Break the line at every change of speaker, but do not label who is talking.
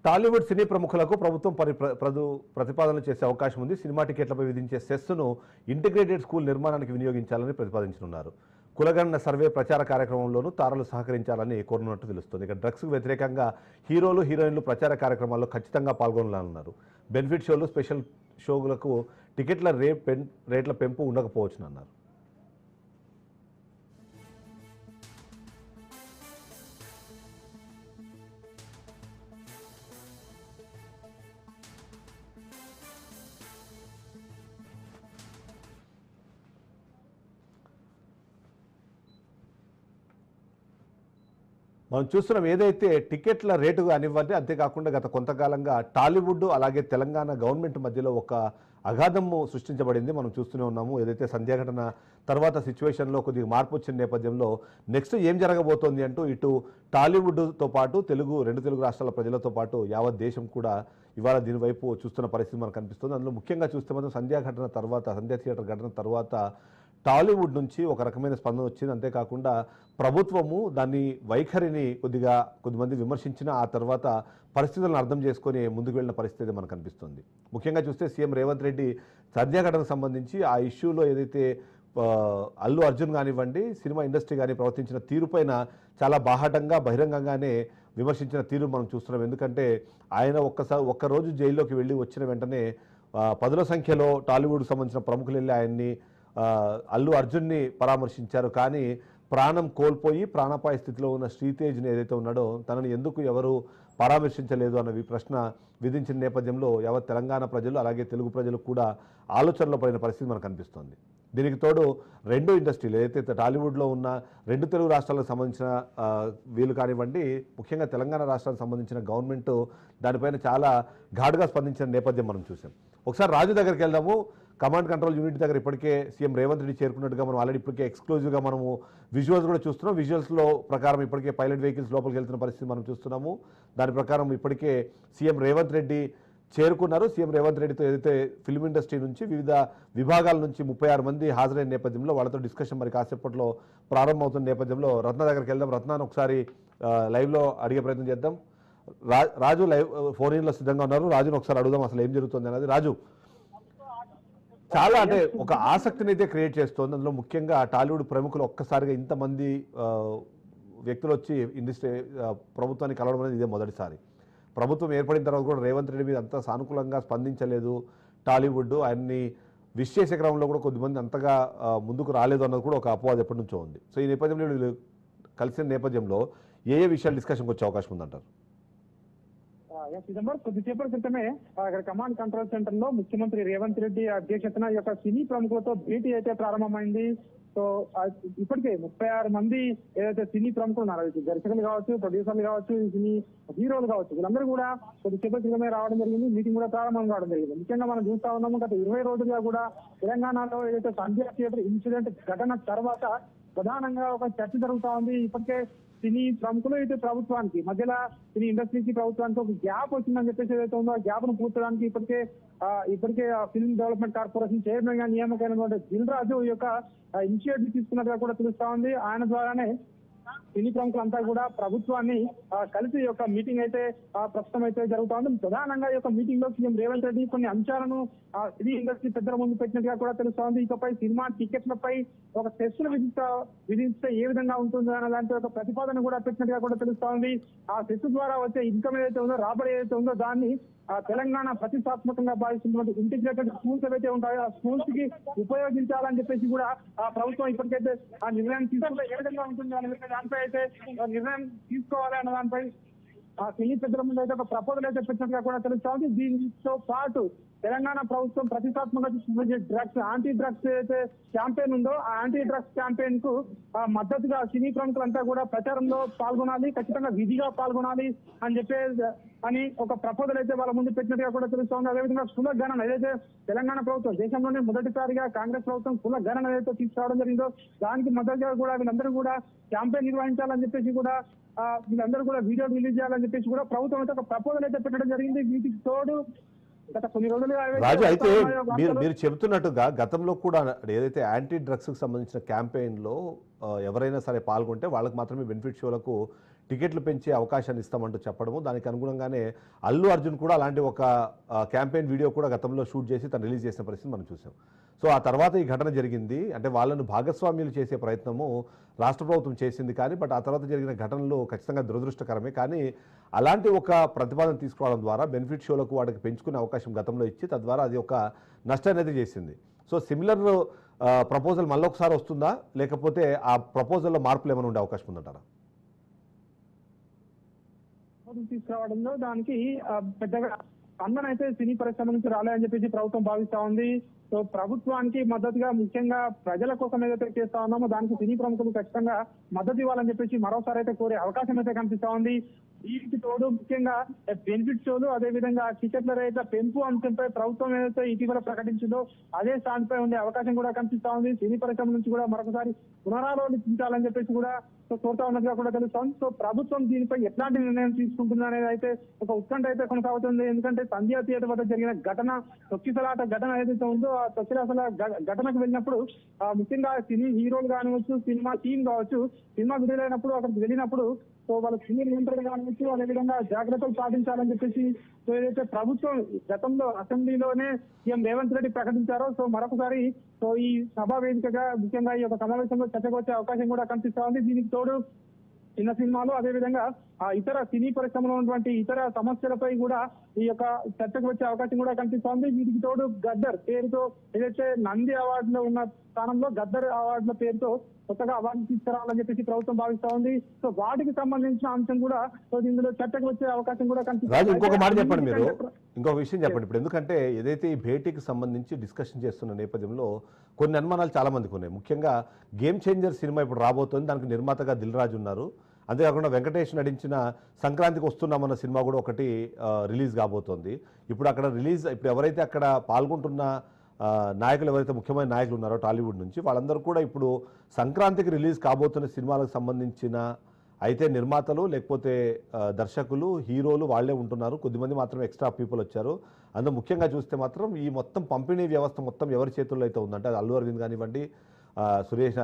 టాలీవుడ్ సినీ ప్రముఖులకు ప్రభుత్వం ప్రతిపాదనలు చేసే అవకాశం ఉంది. సినిమా టికెట్లపై విధించే సెస్సును ఇంటిగ్రేటెడ్ స్కూల్ నిర్మాణానికి వినియోగించాలని ప్రతిపాదించనున్నారు. కులగణన సర్వే ప్రచార కార్యక్రమంలోనూ తారలు సహకరించాలని కోరుతున్నట్టు తెలుస్తుంది. ఇక డ్రగ్స్కు వ్యతిరేకంగా హీరోలు హీరోయిన్లు ప్రచార కార్యక్రమాల్లో ఖచ్చితంగా పాల్గొనాలన్నారు. బెనిఫిట్ షోలు, స్పెషల్ షోలకు టికెట్ల రేట్ల పెంపు ఉండకపోవచ్చునన్నారు. మనం చూస్తున్నాం ఏదైతే టికెట్ల రేటు కానివ్వండి, అంతేకాకుండా గత కొంతకాలంగా టాలీవుడ్ అలాగే తెలంగాణ గవర్నమెంట్ మధ్యలో ఒక అగాధము సృష్టించబడింది. మనం చూస్తూనే ఉన్నాము. ఏదైతే సంధ్యాఘటన తర్వాత సిచ్యువేషన్లో కొద్దిగా మార్పు వచ్చిన నేపథ్యంలో నెక్స్ట్ ఏం జరగబోతోంది అంటూ ఇటు టాలీవుడ్తో పాటు రెండు తెలుగు రాష్ట్రాల ప్రజలతో పాటు యావత్ దేశం కూడా ఇవాళ దీనివైపు చూస్తున్న పరిస్థితి మనకు కనిపిస్తుంది. అందులో ముఖ్యంగా చూస్తే మాత్రం సంధ్యా థియేటర్ ఘటన తర్వాత టాలీవుడ్ నుంచి ఒక రకమైన స్పందన వచ్చింది. అంతేకాకుండా ప్రభుత్వము దాన్ని వైఖరిని కొద్దిమంది విమర్శించిన ఆ తర్వాత పరిస్థితులను అర్థం చేసుకొని ముందుకు వెళ్ళిన పరిస్థితి మనకు కనిపిస్తుంది. ముఖ్యంగా చూస్తే సీఎం రేవంత్ రెడ్డి సంధ్యా ఘటనకు సంబంధించి ఆ ఇష్యూలో ఏదైతే అల్లు అర్జున్ కానివ్వండి, సినిమా ఇండస్ట్రీ కానీ ప్రవర్తించిన తీరుపైన చాలా బాహాటంగా బహిరంగంగానే విమర్శించిన తీరు మనం చూస్తున్నాం. ఎందుకంటే ఆయన ఒక్కరోజు జైల్లోకి వెళ్ళి వచ్చిన వెంటనే పదుల సంఖ్యలో టాలీవుడ్కి సంబంధించిన ప్రముఖులు వెళ్ళి ఆయన్ని అల్లు అర్జున్ని పరామర్శించారు. కానీ ప్రాణం కోల్పోయి ప్రాణాపాయ స్థితిలో ఉన్న శ్రీతేజ్ని ఏదైతే ఉన్నాడో తనని ఎందుకు ఎవరు పరామర్శించలేదు అన్న ప్రశ్న విధించిన నేపథ్యంలో యావత్ తెలంగాణ ప్రజలు అలాగే తెలుగు ప్రజలు కూడా ఆలోచనలో పడిన పరిస్థితి మనకు కనిపిస్తుంది. దీనికి తోడు రెండు ఇండస్ట్రీలు ఏదైతే టాలీవుడ్లో ఉన్న రెండు తెలుగు రాష్ట్రాలకు సంబంధించిన వీళ్ళు కానివ్వండి, ముఖ్యంగా తెలంగాణ రాష్ట్రానికి సంబంధించిన గవర్నమెంట్ దానిపైన చాలా ఘాటుగా స్పందించిన నేపథ్యం మనం చూసాం. ఒకసారి రాజు దగ్గరికి వెళ్దాము. కమాండ్ కంట్రోల్ యూనిట్ దగ్గర ఇప్పటికే సీఎం రేవంత్ రెడ్డి చేరుకున్నట్టుగా మనం ఆల్రెడీ ఇప్పటికే ఎక్స్క్లూజివ్గా మనము విజువల్స్ కూడా చూస్తున్నాం. విజువల్స్లో ప్రకారం ఇప్పటికే పైలట్ వెహికల్స్ లోపలికి వెళ్తున్న పరిస్థితి మనం చూస్తున్నాము. దాని ప్రకారం ఇప్పటికే సీఎం రేవంత్ రెడ్డి చేరుకున్నారు. సీఎం రేవంత్ రెడ్డితో ఏదైతే ఫిల్మ్ ఇండస్ట్రీ నుంచి వివిధ విభాగాల నుంచి 36 మంది హాజరైన నేపథ్యంలో వాళ్ళతో డిస్కషన్ మరి కాసేపట్లో ప్రారంభమవుతున్న నేపథ్యంలో రత్న దగ్గరికి వెళ్దాం. రత్నాన్ని ఒకసారి లైవ్లో అడిగే ప్రయత్నం చేద్దాం. రాజు లైవ్ ఫోన్ ఇన్లో సిద్ధంగా ఉన్నారు. రాజును ఒకసారి అడుగుదాం అసలు ఏం జరుగుతుంది అనేది. రాజు, చాలా అంటే ఒక ఆసక్తిని అయితే క్రియేట్ చేస్తోంది. అందులో ముఖ్యంగా టాలీవుడ్ ప్రముఖులు ఒక్కసారిగా ఇంతమంది వ్యక్తులు వచ్చి ఇండస్ట్రీ ప్రభుత్వాన్ని కలవడం అనేది ఇదే మొదటిసారి. ప్రభుత్వం ఏర్పడిన తర్వాత కూడా రేవంత్ రెడ్డి మీద అంత సానుకూలంగా స్పందించలేదు టాలీవుడ్. ఆయన్ని విష్ చేసే క్రమంలో కూడా కొద్దిమంది అంతగా ముందుకు రాలేదు అన్నది కూడా ఒక అపవాదం ఎప్పటి నుంచో ఉంది. సో ఈ నేపథ్యంలో వీళ్ళు కలిసిన నేపథ్యంలో ఏ విషయాలు డిస్కషన్కి వచ్చే అవకాశం ఉందంటారు?
కొద్దిసేపటి క్రితమే ఇక్కడ కమాండ్ కంట్రోల్ సెంటర్ లో ముఖ్యమంత్రి రేవంత్ రెడ్డి అధ్యక్షతన ఈ యొక్క సినీ ప్రముఖులతో భేటీ అయితే ప్రారంభమైంది. సో ఇప్పటికే 36 మంది ఏదైతే సినీ ప్రముఖులు ఉన్నారు, దర్శకులు కావచ్చు, ప్రొడ్యూసర్లు కావచ్చు, సినీ హీరోలు కావచ్చు, వీళ్ళందరూ కూడా కొద్దిసేపటి క్రితమే రావడం జరిగింది. మీటింగ్ కూడా ప్రారంభం కావడం జరిగింది. ముఖ్యంగా మనం చూస్తా ఉన్నాము, గత 20 రోజులుగా కూడా తెలంగాణలో ఏదైతే సంధ్యా థియేటర్ ఇన్సిడెంట్ ఘటన తర్వాత ప్రధానంగా ఒక చర్చ జరుగుతా ఉంది. ఇప్పటికే సినీ ప్రముఖులు అయితే ప్రభుత్వానికి మధ్యలో సినీ ఇండస్ట్రీకి ప్రభుత్వానికి ఒక గ్యాప్ వచ్చిందని చెప్పేసి ఏదైతే ఉందో ఆ గ్యాప్ ను పూర్చడానికి ఇప్పటికే ఫిల్మ్ డెవలప్మెంట్ కార్పొరేషన్ చైర్మన్ గా నియామకమైనటువంటి దిల్ రాజు ఈ యొక్క ఇనిషియేటివ్ తీసుకున్నట్టుగా కూడా తెలుస్తా ఉంది. ఆయన ద్వారానే సినీ ప్రముఖులంతా కూడా ప్రభుత్వాన్ని కలిసి ఈ యొక్క మీటింగ్ అయితే ప్రస్తుతం అయితే జరుగుతా ఉంది. ప్రధానంగా ఈ యొక్క మీటింగ్ లో సీఎం రేవంత్ రెడ్డి కొన్ని అంశాలను సినీ ఇండస్ట్రీ పెద్దల ముందు పెట్టినట్టుగా కూడా తెలుస్తా ఉంది. ఇకపై సినిమా టికెట్లపై ఒక సెస్సులు విధిస్తే ఏ విధంగా ఉంటుంది అనే దాంట్లో ఒక ప్రతిపాదన కూడా పెట్టినట్టుగా కూడా తెలుస్తా ఉంది. ఆ సెస్ ద్వారా వచ్చే ఇన్కమ్ ఏదైతే ఉందో, రాబడి ఏదైతే ఉందో దాన్ని తెలంగాణ ప్రతిష్టాత్మకంగా భావిస్తున్నటువంటి ఇంటిగ్రేటెడ్ స్కూల్స్ ఏవైతే ఉంటాయో ఆ స్కూల్స్ కి ఉపయోగించాలని చెప్పేసి కూడా ఆ ప్రభుత్వం ఇప్పటికైతే ఆ నిర్ణయం తీసుకుంటే ఏ విధంగా ఉంటుంది అనే దానిపై అయితే నిర్ణయం తీసుకోవాలి అన్న దానిపై ఆ సినీ పెద్దల ముందు అయితే ఒక ప్రపోజల్ అయితే పెట్టినట్టుగా కూడా తెలుస్తా ఉంది. దీంతో పాటు తెలంగాణ ప్రభుత్వం ప్రతిష్టాత్మకంగా డ్రగ్స్ యాంటీ డ్రగ్స్ ఏదైతే క్యాంపెయిన్ ఉందో ఆ యాంటీ డ్రగ్స్ క్యాంపెయిన్ కు మద్దతుగా సినీ ప్రముఖులంతా కూడా ప్రచారంలో పాల్గొనాలి, ఖచ్చితంగా విధిగా పాల్గొనాలి అని ఒక ప్రపోజల్ అయితే వాళ్ళ ముందు పెట్టినట్టుగా కూడా తెలుస్తోంది. అదేవిధంగా కుల గణన ఏదైతే తెలంగాణ ప్రభుత్వం దేశంలోనే మొదటిసారిగా కాంగ్రెస్ ప్రభుత్వం కుల గణన ఏదైతే తీసుకురావడం జరిగిందో దానికి మద్దతుగా కూడా వీళ్ళందరూ కూడా క్యాంపెయిన్ నిర్వహించాలని చెప్పేసి కూడా వీళ్ళందరూ కూడా వీడియో రిలీజ్ చేయాలని చెప్పేసి కూడా ప్రభుత్వం అయితే ఒక ప్రపోజల్ అయితే పెట్టడం జరిగింది. వీటికి తోడు గత కొన్ని రోజులుగా
రాజు అయితే మీరు చెబుతున్నట్టుగా గతంలో కూడా ఏదైతే యాంటీ డ్రగ్స్ కి సంబంధించిన క్యాంపెయిన్ లో ఎవరైనా సరే పాల్గొంటే వాళ్ళకి మాత్రమే బెనిఫిట్ షోలకు టికెట్లు పెంచే అవకాశాన్ని ఇస్తామంటూ చెప్పడము, దానికి అనుగుణంగానే అల్లు అర్జున్ కూడా అలాంటి ఒక క్యాంపెయిన్ వీడియో కూడా గతంలో షూట్ చేసి తను రిలీజ్ చేసిన పరిస్థితి మనం చూసాం. సో ఆ తర్వాత ఈ ఘటన జరిగింది. అంటే వాళ్ళను భాగస్వామ్యులు చేసే ప్రయత్నము రాష్ట్ర ప్రభుత్వం చేసింది, కానీ బట్ ఆ తర్వాత జరిగిన ఘటనలు ఖచ్చితంగా దురదృష్టకరమే. కానీ అలాంటి ఒక ప్రతిపాదన తీసుకురావడం ద్వారా బెనిఫిట్ షోలకు వాటికి పెంచుకునే అవకాశం గతంలో ఇచ్చి తద్వారా అది ఒక నష్టాన్ని అయితే చేసింది. సో సిమిలర్ ప్రపోజల్ మళ్ళొకసారి వస్తుందా, లేకపోతే ఆ ప్రపోజల్లో మార్పులు ఏమైనా ఉండే అవకాశం ఉందంటారా?
తీసుకురావడంలో దానికి పెద్దగా స్పందన అయితే సినీ పరిశ్రమ నుంచి రాలేదని చెప్పేసి ప్రభుత్వం భావిస్తా ఉంది. సో ప్రభుత్వానికి మద్దతుగా ముఖ్యంగా ప్రజల కోసం ఏదైతే చేస్తా ఉన్నామో దానికి సినీ ప్రముఖులు ఖచ్చితంగా మద్దతు ఇవ్వాలని చెప్పేసి మరోసారి అయితే కోరే అవకాశం అయితే కనిపిస్తా ఉంది. వీటికి తోడు ముఖ్యంగా బెనిఫిట్ షోలు, అదే విధంగా టికెట్ల రేట్ల పెంపు అంశంపై ప్రభుత్వం ఏదైతే ఇటీవల ప్రకటించిందో అదే స్థాన్ పై ఉండే అవకాశం కూడా కనిపిస్తా ఉంది. సినీ పరిశ్రమ నుంచి కూడా మరొకసారి పునరాలోచించాలని చెప్పేసి కూడా కోరుతా ఉన్నట్టుగా కూడా తెలుస్తోంది. సో ప్రభుత్వం దీనిపై ఎట్లాంటి నిర్ణయం తీసుకుంటుంది అనేది అయితే ఒక ఉత్కంఠ అయితే కొనసాగుతుంది. ఎందుకంటే సంధ్యా థియేటర్ వద్ద జరిగిన ఘటన, తొక్కిసలాట ఘటన ఏదైతే ఉందో ఆ తొక్కిసలాట ఘటనకు వెళ్ళినప్పుడు ముఖ్యంగా సినీ హీరోలు కానివచ్చు, సినిమా టీం కావచ్చు, సినిమా విడుదలైనప్పుడు అక్కడికి వెళ్ళినప్పుడు సో వాళ్ళ సినీ నియంత్రణ కానివచ్చు, అదేవిధంగా జాగ్రత్తలు పాటించాలని చెప్పేసి సో ఏదైతే ప్రభుత్వం గతంలో అసెంబ్లీలోనే సీఎం రేవంత్ రెడ్డి ప్రకటించారో సో మరొకసారి సో ఈ సభా వేదికగా ముఖ్యంగా ఈ యొక్క సమావేశంలో చర్చకు వచ్చే అవకాశం కూడా కనిపిస్తా ఉంది. దీనికి తోడు చిన్న సినిమాలు, అదేవిధంగా ఇతర సినీ పరిశ్రమలో ఉన్నటువంటి ఇతర సమస్యలపై కూడా ఈ యొక్క చర్చకు వచ్చే అవకాశం కూడా కనిపిస్తోంది. వీటికి తోడు గద్దర్ పేరుతో ఏదైతే నంది అవార్డులో ఉన్న స్థానంలో గద్దర్ అవార్డుల పేరుతో కొత్తగా అవార్డు తీసుకురావాలని చెప్పేసి ప్రభుత్వం భావిస్తా ఉంది. సో వాటికి సంబంధించిన అంశం కూడా సో ఇందులో చర్చకు వచ్చే అవకాశం కూడా
రాజు, ఇంకొక మాట చెప్పండి మీరు,
కనిపిస్తుంది.
ఇంకొక విషయం చెప్పండి. ఇప్పుడు ఎందుకంటే ఏదైతే ఈ భేటీకి సంబంధించి డిస్కషన్ చేస్తున్న నేపథ్యంలో కొన్ని అనుమానాలు చాలా మందికి ఉన్నాయి. ముఖ్యంగా గేమ్ చేంజర్ సినిమా ఇప్పుడు రాబోతోంది, దానికి నిర్మాతగా దిల్ రాజు ఉన్నారు. అంతేకాకుండా వెంకటేష్ నటించిన సంక్రాంతికి వస్తున్నామన్న సినిమా కూడా ఒకటి రిలీజ్ కాబోతోంది. ఇప్పుడు అక్కడ ఇప్పుడు ఎవరైతే అక్కడ పాల్గొంటున్న నాయకులు, ఎవరైతే ముఖ్యమైన నాయకులు ఉన్నారో టాలీవుడ్ నుంచి, వాళ్ళందరూ కూడా ఇప్పుడు సంక్రాంతికి రిలీజ్ కాబోతున్న సినిమాలకు సంబంధించిన అయితే నిర్మాతలు లేకపోతే దర్శకులు, హీరోలు వాళ్ళే ఉంటున్నారు. కొద్దిమంది మాత్రం ఎక్స్ట్రా పీపుల్ వచ్చారు. అందులో ముఖ్యంగా చూస్తే మాత్రం ఈ మొత్తం పంపిణీ వ్యవస్థ మొత్తం ఎవరి చేతుల్లో అయితే ఉందంటే అది అల్లు అరవింద్ కానివ్వండి, సురేష్